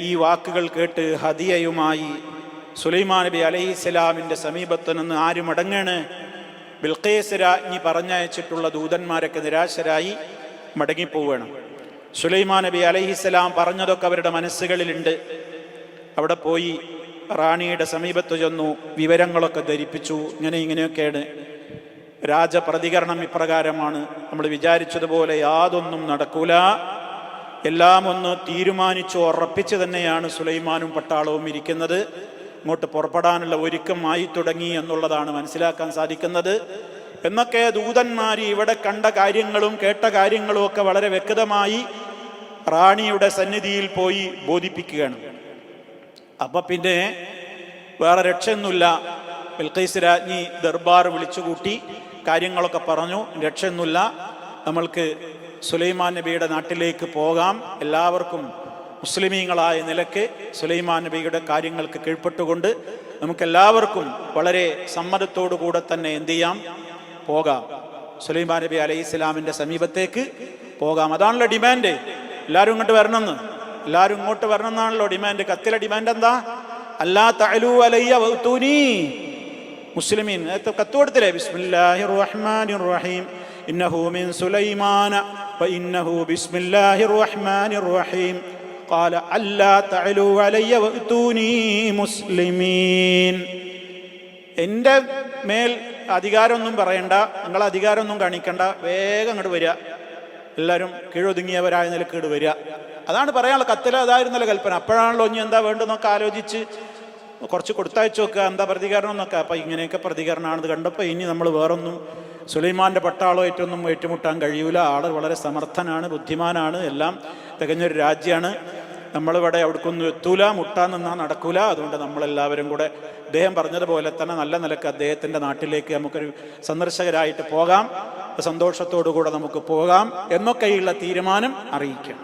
ഈ വാക്കുകൾ കേട്ട് ഹദിയയുമായി സുലൈമാൻ നബി അലൈഹിസ്സലാമിൻ്റെ സമീപത്ത് നിന്ന് ആര് മടങ്ങാണ്? ബിൽഖീസ് രാജ്ഞി പറഞ്ഞയച്ചിട്ടുള്ള ദൂതന്മാരൊക്കെ നിരാശരായി മടങ്ങിപ്പോവുകയാണ്. സുലൈമാൻ നബി അലൈഹിസ്സലാം പറഞ്ഞതൊക്കെ അവരുടെ മനസ്സുകളിലുണ്ട്. അവിടെ പോയി റാണിയുടെ സമീപത്ത് ചെന്നു, വിവരങ്ങളൊക്കെ ധരിപ്പിച്ചു. ഇങ്ങനെയൊക്കെയാണ്. രാജപ്രതികരണം ഇപ്രകാരമാണ്. നമ്മൾ വിചാരിച്ചതുപോലെ യാതൊന്നും നടക്കൂല. എല്ലാം ഒന്ന് തീരുമാനിച്ചു ഉറപ്പിച്ച് തന്നെയാണ് സുലൈമാനും പട്ടാളവും ഇരിക്കുന്നത്. ഇങ്ങോട്ട് പുറപ്പെടാനുള്ള ഒരുക്കമായി തുടങ്ങി എന്നുള്ളതാണ് മനസ്സിലാക്കാൻ സാധിക്കുന്നത്. എന്നൊക്കെ ദൂതന്മാർ ഇവിടെ കണ്ട കാര്യങ്ങളും കേട്ട കാര്യങ്ങളും ഒക്കെ വളരെ വ്യക്തമായി റാണിയുടെ സന്നിധിയിൽ പോയി ബോധിപ്പിക്കുകയാണ്. അപ്പം പിന്നെ വേറെ രക്ഷയൊന്നുമില്ല. ബിൽഖീസ് രാജ്ഞി ദർബാർ വിളിച്ചുകൂട്ടി കാര്യങ്ങളൊക്കെ പറഞ്ഞു. രക്ഷയൊന്നുമില്ല, നമ്മൾക്ക് സുലൈമാൻ നബിയുടെ നാട്ടിലേക്ക് പോകാം. എല്ലാവർക്കും മുസ്ലിമീങ്ങളായ നിലയ്ക്ക് സുലൈമാൻ നബിയുടെ കാര്യങ്ങൾക്ക് കീഴ്പ്പെട്ടുകൊണ്ട് നമുക്കെല്ലാവർക്കും വളരെ സമ്മതത്തോടു കൂടെ തന്നെ എന്ത് ചെയ്യാം? പോകാം. സുലൈമാൻ നബി അലൈഹി സ്വലാമിൻ്റെ സമീപത്തേക്ക് പോകാം. അതാണല്ലോ ഡിമാൻഡ്. എല്ലാവരും ഇങ്ങോട്ട് വരണമെന്ന്, എല്ലാവരും ഇങ്ങോട്ട് വരണം എന്നാണല്ലോ ഡിമാൻഡ്. കത്തിലെ ഡിമാൻഡ് എന്താ? അല്ലാ തഅലൂ അലയ്യ വഅ്തൂനി മുസ്ലിമീൻ. കത്ത് കൊടുത്തില്ലേ? ബിസ്മില്ലാഹിർ റഹ്മാനിർ റഹീം ഇന്നഹു മിൻ സുലൈമാന വഇന്നഹു ബിസ്മില്ലാഹിർ റഹ്മാനിർ റഹീം ഖാല അല്ലാ തഅലൂ അലയ്യ വഅ്തൂനി മുസ്ലിമീൻ. എൻ്റെ മേൽ അധികാരമൊന്നും പറയണ്ട, നിങ്ങൾ അധികാരമൊന്നും കാണിക്കണ്ട, വേഗം അങ്ങോട്ട് വരിക, എല്ലാവരും കീഴൊതുങ്ങിയവരായ നിലക്ക് ഇങ്ങോട്ട് വരിക. അതാണ് പറയാനുള്ള കത്തിൽ. അതായിരുന്നല്ലോ കൽപ്പന. അപ്പോഴാണല്ലോ ഇനി എന്താ വേണ്ടെന്നൊക്കെ ആലോചിച്ച് കുറച്ച് കൊടുത്തയച്ചു നോക്കുക, എന്താ പ്രതികരണം എന്നൊക്കെ. അപ്പം ഇങ്ങനെയൊക്കെ പ്രതികരണമാണെന്ന് കണ്ടപ്പോൾ ഇനി നമ്മൾ വേറൊന്നും സുലൈമാൻ്റെ പട്ടാളമായിട്ടൊന്നും ഏറ്റുമുട്ടാൻ കഴിയൂല. ആൾ വളരെ സമർത്ഥനാണ്, ബുദ്ധിമാനാണ്, എല്ലാം തികഞ്ഞൊരു രാജ്യമാണ്. നമ്മളിവിടെ അവിടേക്കൊന്നും എത്തൂല, മുട്ടാൻ നിന്നാൽ നടക്കൂല. അതുകൊണ്ട് നമ്മളെല്ലാവരും കൂടെ അദ്ദേഹം പറഞ്ഞതുപോലെ തന്നെ നല്ല നിലക്ക് അദ്ദേഹത്തിൻ്റെ നാട്ടിലേക്ക് നമുക്കൊരു സന്ദർശകരായിട്ട് പോകാം, സന്തോഷത്തോടു കൂടെ നമുക്ക് പോകാം എന്നൊക്കെയുള്ള തീരുമാനം അറിയിക്കാം.